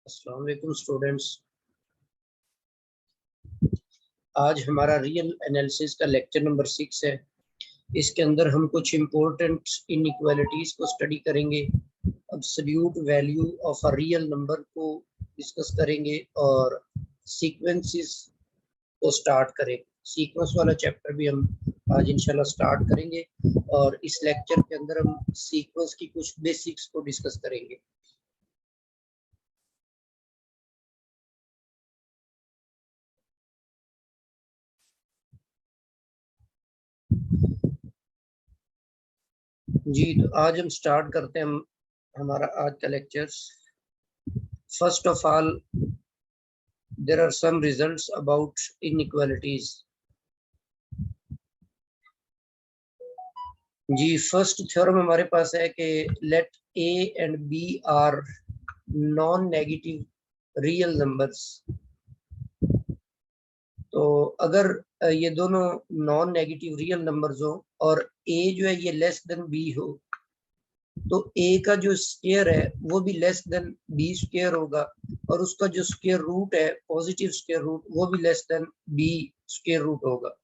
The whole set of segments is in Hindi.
अस्सलाम वालेकुम स्टूडेंट्स। आज हमारा रियल एनालिसिस का लेक्चर नंबर 6 है। इसके अंदर हम कुछ इम्पोर्टेंट इनइक्वालिटीज को स्टडी करेंगे। Absolute value of a real number को डिस्कस करेंगे और सीक्वेंसेस को स्टार्ट करेंगे। सीक्वेंस वाला चैप्टर भी हम आज इंशाल्लाह स्टार्ट करेंगे और इस लेक्चर के अंदर हम सीक्वेंस की कुछ बेसिक्स को डिस्कस करेंगे। जी, तो आज हम स्टार्ट करते हैं हमारा आज का lectures. First of all, there are some results about inequalities. जी, फर्स्ट थ्योरम हमारे पास है कि let a and b are non negative real numbers. तो अगर ये दोनों नॉन नेगेटिव रियल नंबर्स हो और a जो है ये लेस देन b हो, तो a का जो स्क्वायर है वो भी लेस देन b स्क्वायर होगा और उसका जो स्क्वायर रूट है, पॉजिटिव स्क्वायर रूट, वो भी less than b square root होगा।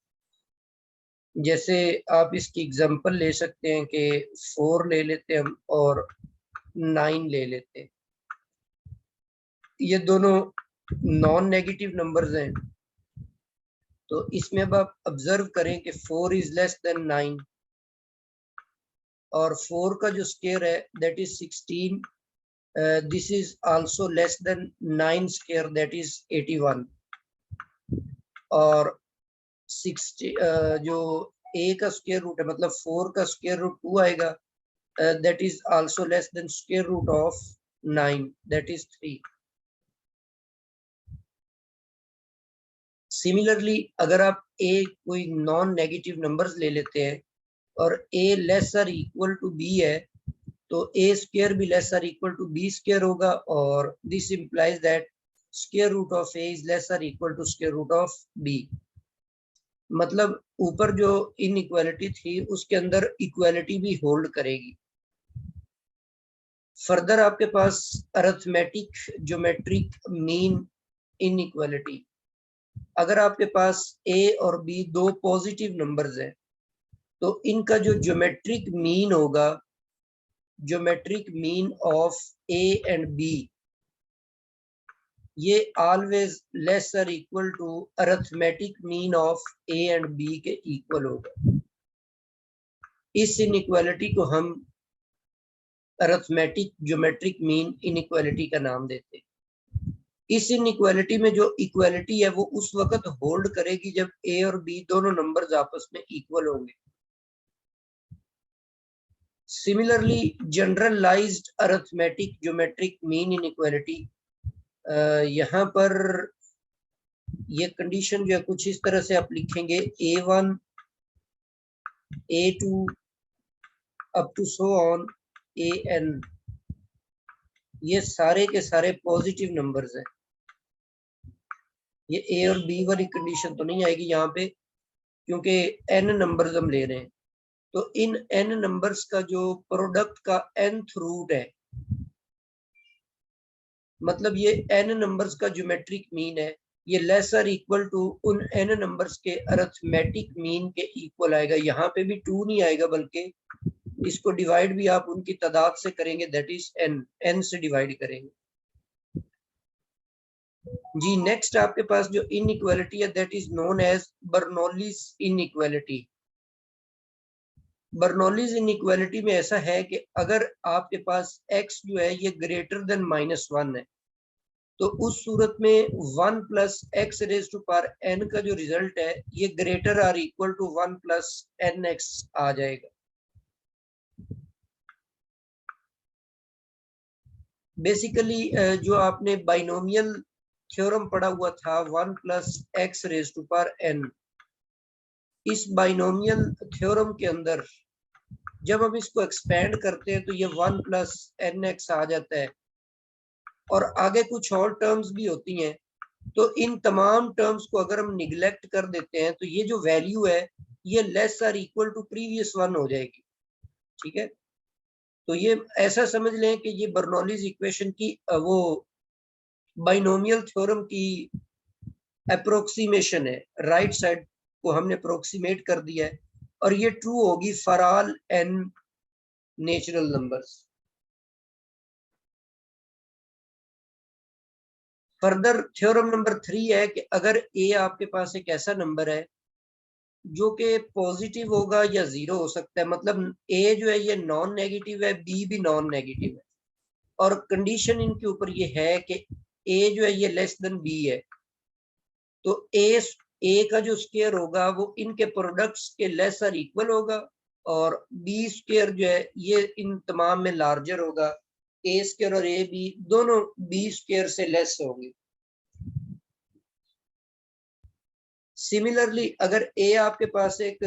जैसे आप इसकी एग्जांपल ले सकते हैं कि 4 ले लेते हैं हम और 9 ले लेते हैं। ये दोनों नॉन नेगेटिव नंबर्स हैं। तो इसमें अब आप ऑब्जर्व करें कि 4 इज लेस देन 9 और 4 का जो स्क्वायर है that is 16। This is also less than 9 square that is 81 और 60 जो a का स्क्वायर रूट है मतलब 4 का स्क्वायर रूट 2 आएगा, that is also less than square root of 9, that is 3. Similarly, अगर आप a कोई नॉन नेगेटिव नंबर्स ले लेते हैं और a लेस और इक्वल टू b है, तो a स्क्वायर भी लेस और इक्वल टू b स्क्वायर होगा और this implies that square root of a is less और equal to square root of b। मतलब ऊपर जो इनइक्वालिटी थी उसके अंदर इक्वालिटी भी होल्ड करेगी। फर्दर आपके पास अरिथमेटिक ज्योमेट्रिक मीन इनइक्वालिटी। अगर आपके पास a और b दो पॉजिटिव नंबर्स हैं तो इनका जो ज्योमेट्रिक मीन होगा, geometric mean of a and b, ये ऑलवेज लेस और equal to arithmetic mean of a and b के इक्वल होगा। इस इनइक्वालिटी को हम अरिथमेटिक ज्योमेट्रिक मीन इनइक्वालिटी का नाम देते हैं। इस इनइक्वालिटी में जो इक्वालिटी है वो उस वक्त होल्ड करेगी जब a और b दोनों नंबर्स आपस में इक्वल होंगे। Similarly generalised arithmetic geometric mean inequality, यहाँ पर ये कंडीशन जो है कुछ इस तरह से आप लिखेंगे a1 a2 up to so on an, ये सारे के सारे पॉजिटिव नंबर्स हैं। ये a और b वाली कंडीशन तो नहीं आएगी यहाँ पे क्योंकि n नंबर्स हम ले रहे हैं। तो इन n नंबर्स का जो प्रोडक्ट का nth रूट है, मतलब ये n नंबर्स का ज्योमेट्रिक मीन है, ये लेस और इक्वल टू उन n नंबर्स के अरिथमेटिक मीन के इक्वल आएगा। यहाँ पे भी 2 नहीं आएगा बल्कि इसको डिवाइड भी आप उनकी तादाद से करेंगे, दैट इज n से डिवाइड करेंगे। जी, नेक्स्ट आपके पास जो इनइक्वालिटी है that is known as Bernoulli's inequality. Bernoulli's inequality में ऐसा है कि अगर आपके पास x जो है ये ग्रेटर देन -1 है, तो उस सूरत में 1 plus x raise to power n का जो रिजल्ट है ये ग्रेटर और इक्वल टू 1 प्लस nx आ जाएगा। बेसिकली जो आपने बाइनोमियल थ्योरम पढ़ा हुआ था 1 plus x raise to power n, इस बाइनोमियल थ्योरम के अंदर जब हम इसको एक्सपेंड करते हैं तो ये 1 प्लस nx आ जाता है और आगे कुछ और टर्म्स भी होती हैं। तो इन तमाम टर्म्स को अगर हम निगलेक्ट कर देते हैं तो ये जो वैल्यू है ये लेस और इक्वल टू प्रीवियस वन हो जाएगी। ठीक है, तो ये ऐसा समझ लें कि ये बर्नौलीज इक्वेशन की वो बाइनोमियल थ्योरम की अप्रोक्सीमेशन है, राइट साइड को हमने अप्रोक्सीमेट कर दिया है, और ये ट्रू होगी for all n natural numbers. Further theorem number 3 है कि अगर a आपके पास एक ऐसा नंबर है जो कि पॉजिटिव होगा या जीरो हो सकता है, मतलब a जो है ये नॉन नेगेटिव है, b भी नॉन नेगेटिव है, और कंडीशन इनके ऊपर ये है कि a जो है ये लेस देन b है, तो a का जो स्क्वायर होगा वो इनके प्रोडक्ट्स के लेस और इक्वल होगा, और b स्क्वायर जो है ये इन तमाम में लार्जर होगा, a स्क्वायर और a b दोनों b स्क्वायर से लेस होंगे। सिमिलरली अगर a आपके पास एक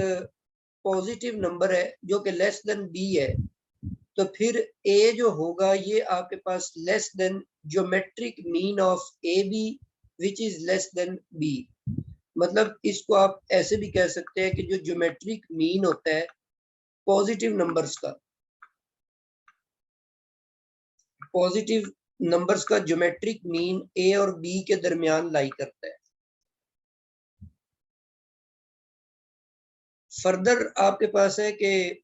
पॉजिटिव नंबर है जो कि लेस देन b है, तो फिर a जो होगा ये आपके पास less than geometric mean of A B which is less than b। मतलब इसको आप ऐसे भी कह सकते हैं कि जो ज्योमेट्रिक मीन होता है पॉजिटिव नंबर्स का, पॉजिटिव नंबर्स का ज्योमेट्रिक मीन a और b के दरमियान लाई करता है। फर्दर आपके पास है कि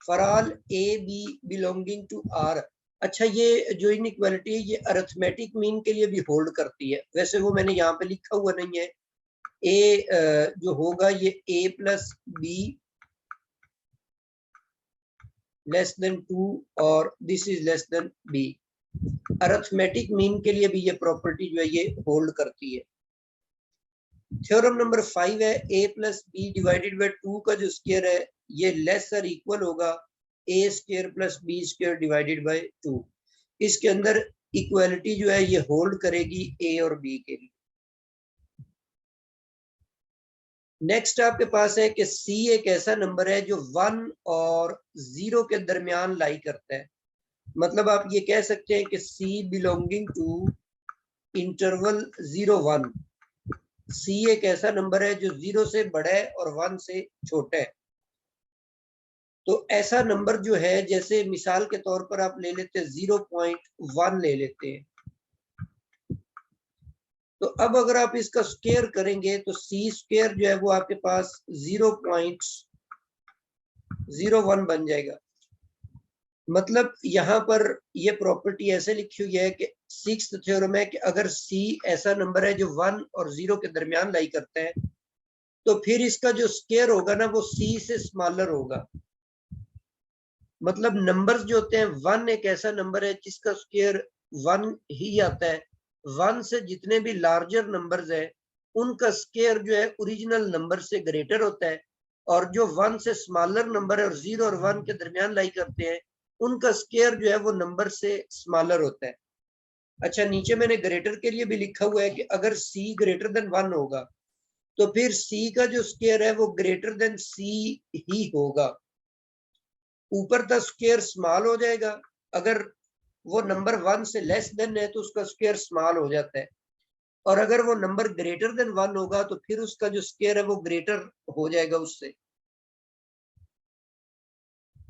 for all a b belonging to R. अच्छा, ये जो इनइक्वालिटी है ये अरिथमेटिक मीन के लिए भी होल्ड करती है, वैसे वो मैंने यहाँ पे लिखा हुआ नहीं है। ए जो होगा ये a plus be less than 2 और this is less than b। Arithmetic mean के लिए भी ये प्रॉपर्टी जो है ये होल्ड करती है। थ्योरम नंबर 5 है a plus b divided by 2 का जो स्क्वायर है ये लेस और इक्वल होगा a square plus b square divided by 2। इसके अंदर इक्वालिटी जो है ये होल्ड करेगी a और b के लिए। नेक्स्ट आपके पास है कि c एक ऐसा नंबर है जो 1 और 0 के दरमियान लाई करता है, मतलब आप ये कह सकते हैं कि c belonging to interval 0-1। c एक ऐसा नंबर है जो 0 से बड़ा है और 1 से छोटा है। तो ऐसा नंबर जो है, जैसे मिसाल के तौर पर आप ले लेते हैं 0.1 ले लेते हैं, तो अब अगर आप इसका स्क्वायर करेंगे तो c स्क्वायर जो है वो आपके पास 0.01 बन जाएगा। मतलब यहाँ पर ये प्रॉपर्टी ऐसे लिखी हुई है कि सिक्स्थ थ्योरम है कि अगर c ऐसा नंबर है जो 1 और 0 के दरमियान लाई करता है, तो फिर इसका जो स्क्वायर होगा ना वो c से स्मॉलर होगा। मतलब नंबर्स जो होते हैं, 1 एक ऐसा नंबर है जिसका स्क्वायर 1 ही आता है। 1 से जितने भी लार्जर नंबर्स है उनका स्क्वायर जो है ओरिजिनल नंबर से ग्रेटर होता है, और जो 1 से स्मॉलर नंबर है और 0 और 1 के दरमियान लाई करते हैं उनका स्क्वायर जो है वो नंबर से स्मॉलर होता है। अच्छा, नीचे मैंने ग्रेटर के लिए भी लिखा हुआ है कि अगर c ग्रेटर देन 1 होगा तो फिर c का जो स्क्वायर है वो ग्रेटर देन c ही होगा। ऊपर का स्क्वायर स्मॉल हो जाएगा, अगर वो नंबर 1 से लेस देन है तो उसका स्क्वायर स्मॉल हो जाता है, और अगर वो नंबर ग्रेटर देन 1 होगा तो फिर उसका जो स्क्वायर है वो ग्रेटर हो जाएगा उससे।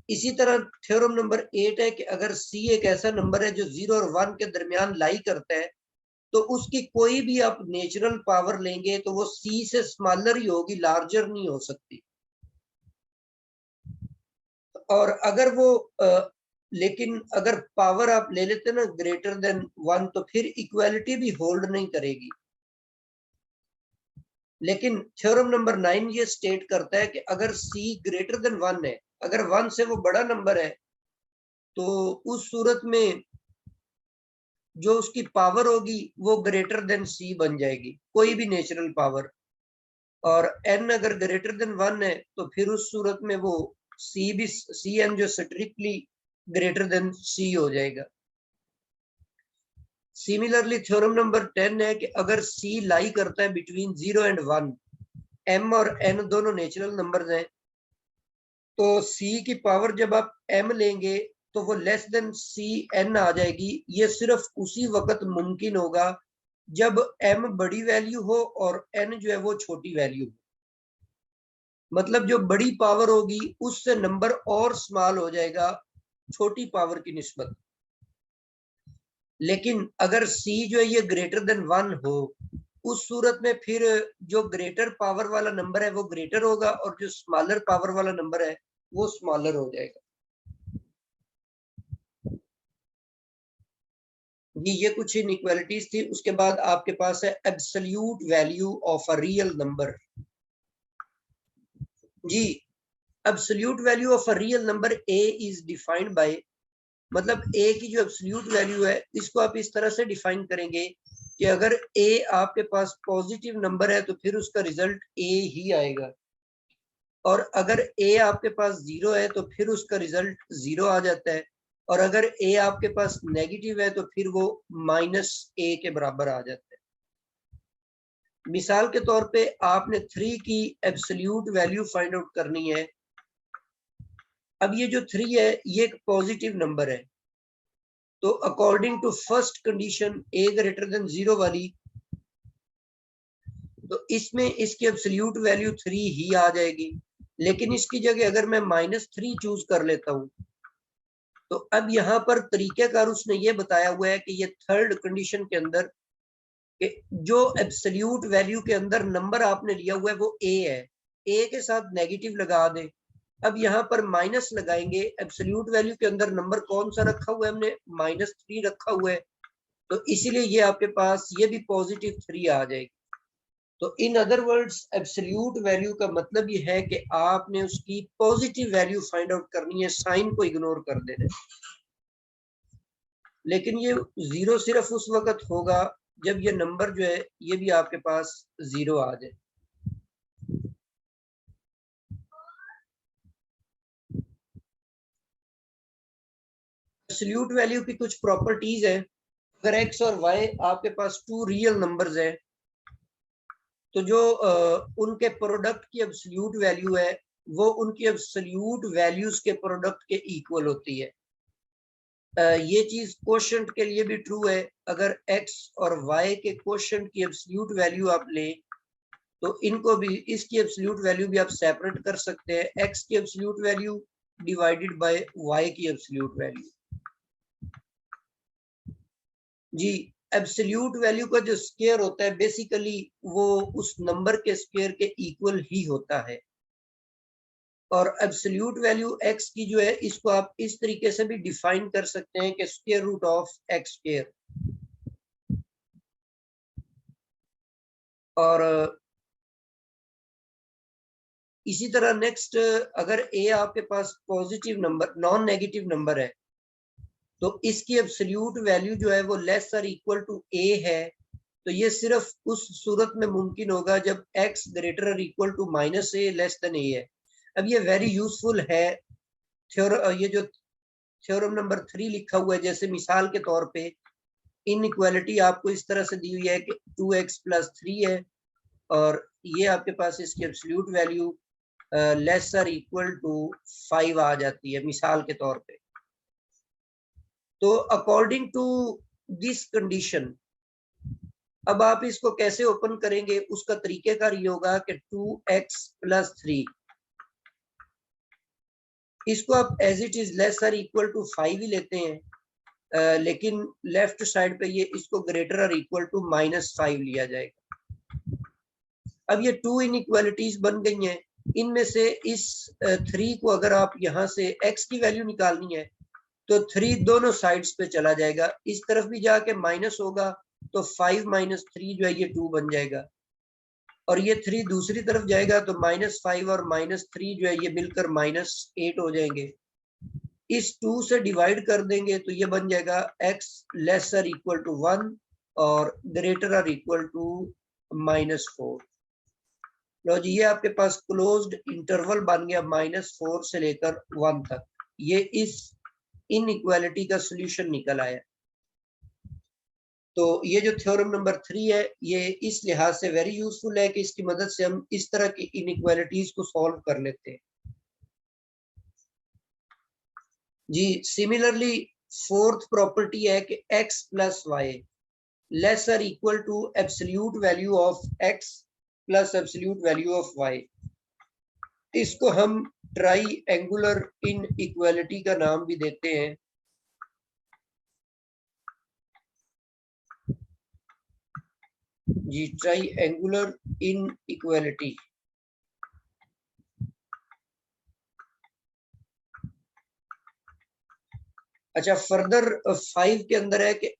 इसी तरह थ्योरम नंबर 8 है कि अगर c एक ऐसा नंबर है जो 0 और 1 के दरमियान लाई करता है, तो उसकी कोई भी आप नेचुरल पावर लेंगे तो वो c से स्मॉलर ही होगी, लार्जर नहीं हो सकती। और अगर वो लेकिन अगर पावर आप ले लेते ना ग्रेटर देन 1 तो फिर इक्वालिटी भी होल्ड नहीं करेगी। लेकिन थ्योरम नंबर 9 ये स्टेट करता है कि अगर c ग्रेटर देन 1 है, अगर 1 से वो बड़ा नंबर है, तो उस सूरत में जो उसकी पावर होगी वो ग्रेटर देन c बन जाएगी, कोई भी नेचुरल पावर। और n अगर ग्रेटर देन 1 है तो फिर उस सूरत में वो cn जो स्ट्रिक्टली ग्रेटर देन c हो जाएगा। सिमिलरली थ्योरम नंबर 10 है कि अगर c लाई करता है बिटवीन 0 एंड 1, m और n दोनों नेचुरल नंबर्स हैं, तो c की पावर जब आप m लेंगे तो वो लेस देन cn आ जाएगी। ये सिर्फ उसी वक्त मुमकिन होगा जब m बड़ी वैल्यू हो और n जो है वो छोटी वैल्यू हो। मतलब जो बड़ी पावर होगी उससे नंबर और स्मॉल हो जाएगा छोटी पावर की निस्बत। लेकिन अगर c जो है ये ग्रेटर देन 1 हो, उस सूरत में फिर जो ग्रेटर पावर वाला नंबर है वो ग्रेटर होगा और जो स्मॉलर पावर वाला नंबर है वो स्मॉलर हो जाएगा। ये कुछ इनइक्वालिटीज थी। उसके बाद आपके पास है absolute value of a real number. जी, absolute value of a real number a is defined by, मतलब a की जो एब्सोल्यूट वैल्यू है इसको आप इस तरह से डिफाइन करेंगे कि अगर a आपके पास पॉजिटिव नंबर है तो फिर उसका रिजल्ट a ही आएगा, और अगर a आपके पास 0 है तो फिर उसका रिजल्ट 0 आ जाता है, और अगर a आपके पास नेगेटिव है तो फिर वो -a के बराबर आ जाता है। मिसाल के तौर पे आपने 3 की एब्सोल्यूट वैल्यू फाइंड आउट करनी है। अब ये जो 3 है ये एक पॉजिटिव नंबर है, तो according to first condition a greater than 0 वाली, तो इसमें इसकी एब्सोल्यूट वैल्यू 3 ही आ जाएगी। लेकिन इसकी जगह अगर मैं -3 चूज कर लेता हूं, तो अब यहाँ पर तरीकेकार उसने ये बताया हुआ है कि ये थर्ड कंडीशन के अंदर कि जो एब्सोल्यूट वैल्यू के अंदर नंबर आपने लिया हुआ है वो a है, a के साथ नेगेटिव लगा दे। अब यहाँ पर माइनस लगाएंगे, एब्सोल्यूट वैल्यू के अंदर नंबर कौन सा रखा हुआ है, हमने -3 रखा हुआ है, तो इसीलिए ये आपके पास ये भी +3 आ जाएगी। तो in other words absolute value का मतलब ये है कि आपने उसकी पॉजिटिव वैल्यू फाइंड आउट करनी है, साइन को इग्नोर कर देना है। लेकिन ये 0 सिर्फ उस वक्त होगा जब ये नंबर जो है ये भी आपके पास 0 आ जाए। एब्सोल्यूट वैल्यू की कुछ प्रॉपर्टीज है। अगर x और y आपके पास 2 रियल नंबर्स है, तो जो उनके प्रोडक्ट की एब्सोल्यूट वैल्यू है वो उनकी एब्सोल्यूट वैल्यूज के प्रोडक्ट के इक्वल होती है। ये चीज कोशेंट के लिए भी ट्रू है। अगर x और y के कोशेंट की एब्सोल्यूट वैल्यू आप लें तो इनको भी, इसकी एब्सोल्यूट वैल्यू भी आप सेपरेट कर सकते हैं, x की absolute value divided bye y की एब्सोल्यूट वैल्यू। जी, एब्सोल्यूट वैल्यू का जो स्क्वायर होता है बेसिकली वो उस नंबर के स्क्वायर के इक्वल ही होता है। और एब्सोल्यूट वैल्यू x की जो है इसको आप इस तरीके से भी डिफाइन कर सकते हैं कि square root of x square. और इसी तरह नेक्स्ट, अगर a आपके पास positive number, non negative number है, तो इसकी एब्सोल्यूट वैल्यू जो है वो लेस और इक्वल टू a है, तो ये सिर्फ उस सूरत में मुमकिन होगा जब x ग्रेटर और equal to -a less than a है। अब ये वेरी यूजफुल है ये जो थ्योरम नंबर 3 लिखा हुआ है, जैसे मिसाल के तौर पे इनइक्वालिटी आपको इस तरह से दी हुई है कि 2x + 3 है, और ये आपके पास इसकी एब्सोल्यूट वैल्यू लेस और इक्वल टू 5 आ जाती है मिसाल के तौर पे। तो अकॉर्डिंग टू दिस कंडीशन अब आप इसको कैसे ओपन करेंगे, उसका तरीकेकार ये होगा कि 2x + 3 इसको आप एज इट इज लेस और इक्वल टू 5 ही लेते हैं, लेकिन लेफ्ट साइड पे ये इसको ग्रेटर और इक्वल टू -5 लिया जाएगा। अब ये 2 इनइक्वालिटीज बन गई हैं। इनमें से इस 3 को अगर आप यहाँ से x की वैल्यू निकालनी है तो 3 दोनों साइड्स पे चला जाएगा, इस तरफ भी जाके माइनस होगा तो 5 - 3 जो है ये 2 बन जाएगा, और ये 3 दूसरी तरफ जाएगा तो -5 और -3 जो है ये मिलकर -8 हो जाएंगे। इस 2 से डिवाइड कर देंगे तो ये बन जाएगा x लेसर इक्वल टू 1 और ग्रेटर और इक्वल टू -4। लो जी, ये आपके पास क्लोज्ड इंटरवल बन गया -4 से लेकर 1 तक। ये इस इनइक्वालिटी का सॉल्यूशन निकल आया। तो ये जो थ्योरम नंबर 3 है ये इस लिहाज से वेरी यूजफुल है कि इसकी मदद से हम इस तरह की इनइक्वालिटीज को सॉल्व कर लेते हैं। जी, सिमिलरली फोर्थ प्रॉपर्टी है कि x + y लेस और equal to absolute value of x plus absolute value of y। इसको हम ट्राई एंगुलर इनइक्वालिटी का नाम भी देते हैं। जी ट्राइएंगुलर इनइक्वालिटी। अच्छा फर्दर 5 के अंदर है कि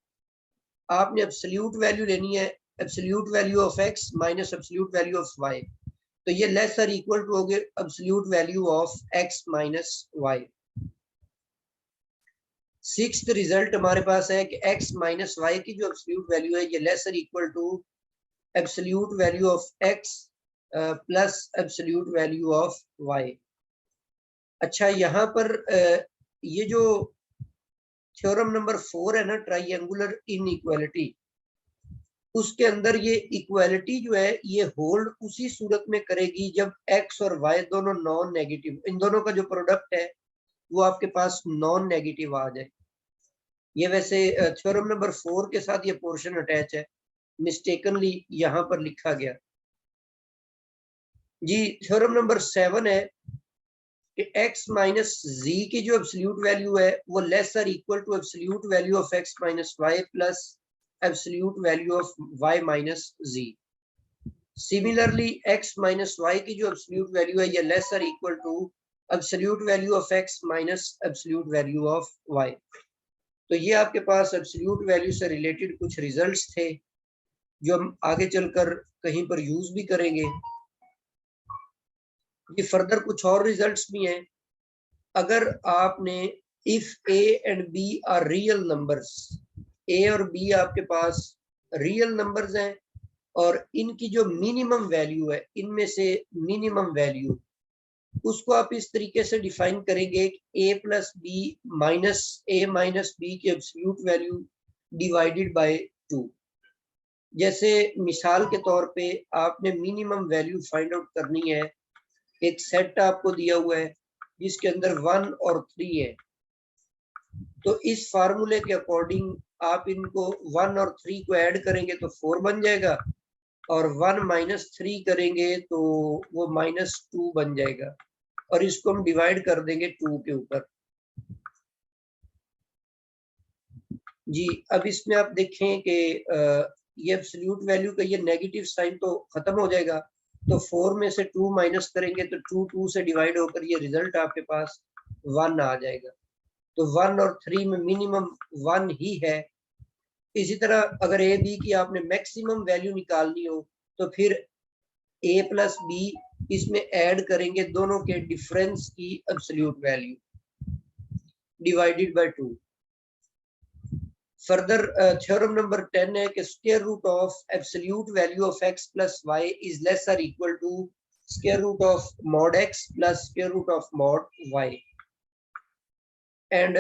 आपने एब्सोल्यूट वैल्यू लेनी है, absolute value of x minus absolute value of y, तो ये लेस और इक्वल टू हो गए absolute value of x minus y। Sixth result हमारे पास है कि x माइनस वाई की जो एब्सोल्यूट वैल्यू है ये लेस और equal to absolute value of x plus absolute value of y। अच्छा यहाँ पर ये जो थ्योरम नंबर 4 है ना ट्राइएंगुलर इनइक्वालिटी, उसके अंदर ये इक्वालिटी जो है ये होल्ड उसी सूरत में करेगी जब x और y दोनों नॉन नेगेटिव, इन दोनों का जो प्रोडक्ट है वो आपके पास नॉन नेगेटिव आ जाए। ये वैसे थ्योरम नंबर 4 के साथ ये पोर्शन अटैच है, मिस्टेकनली यहाँ पर लिखा गया। जी थ्योरम नंबर 7 है कि x माइनस z की जो एब्सोल्यूट वैल्यू है वो लेस और equal to absolute value of x minus y plus absolute value of y minus z। Similarly x minus y की जो एब्सोल्यूट वैल्यू है ये लेस और equal to absolute value of x minus absolute value of y। तो ये आपके पास एब्सोल्यूट वैल्यू से रिलेटेड कुछ रिजल्ट्स थे जो हम आगे चलकर कहीं पर यूज भी करेंगे। ये फर्दर कुछ और रिजल्ट्स भी हैं। अगर आपने if A and B are real numbers, A और बी आपके पास रियल नंबर्स हैं और इनकी जो मिनिमम वैल्यू है, इनमें से मिनिमम वैल्यू उसको आप इस तरीके से डिफाइन करेंगे ए प्लस बी माइनस ए माइनस बी की एब्सोल्यूट वैल्यू डिवाइडेड बाय 2। जैसे मिसाल के तौर पे आपने मिनिमम वैल्यू फाइंड आउट करनी है, एक सेट आपको दिया हुआ है जिसके अंदर 1 और 3 है, तो इस फार्मूले के अकॉर्डिंग आप इनको 1 और 3 को ऐड करेंगे तो 4 बन जाएगा और 1 माइनस 3 करेंगे तो वो माइनस 2 बन जाएगा और इसको हम डिवाइड कर देंगे 2 के ऊपर। जी अब इसमें आप देखें कि ये एब्सोल्यूट वैल्यू का ये नेगेटिव साइन तो खत्म हो जाएगा, तो 4 में से 2 माइनस करेंगे तो 2 से डिवाइड होकर ये रिजल्ट आपके पास 1 आ जाएगा। तो 1 और 3 में मिनिमम 1 ही है। इसी तरह अगर ए बी की आपने मैक्सिमम वैल्यू निकालनी हो तो फिर ए प्लस बी इसमें ऐड करेंगे दोनों के डिफरेंस की absolute value divided by 2। Further theorem number 10 है कि square root of absolute value of x plus y is less और equal to square root of mod x plus square root of mod y। And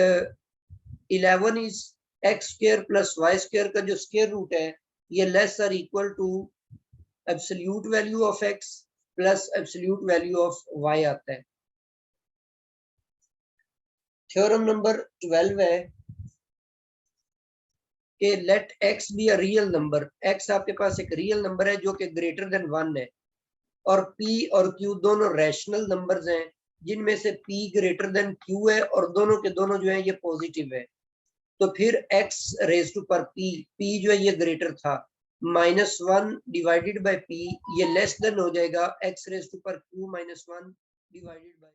11 is x square plus y square का जो स्क्वायर रूट है ये लेस और equal to absolute value of x plus absolute value of y आता है। थ्योरम नंबर 12 है कि let x be a real number, x आपके पास एक रियल नंबर है जो कि ग्रेटर देन 1 है और p और q दोनों रैशनल नंबर्स हैं जिनमें से p ग्रेटर देन q है और दोनों के दोनों जो है ये पॉजिटिव है। तो फिर x रेज टू पर p जो है ये ग्रेटर था, -1 डिवाइडेड बाय p ये लेस देन हो जाएगा x रेज टू पर q -1 डिवाइडेड बाय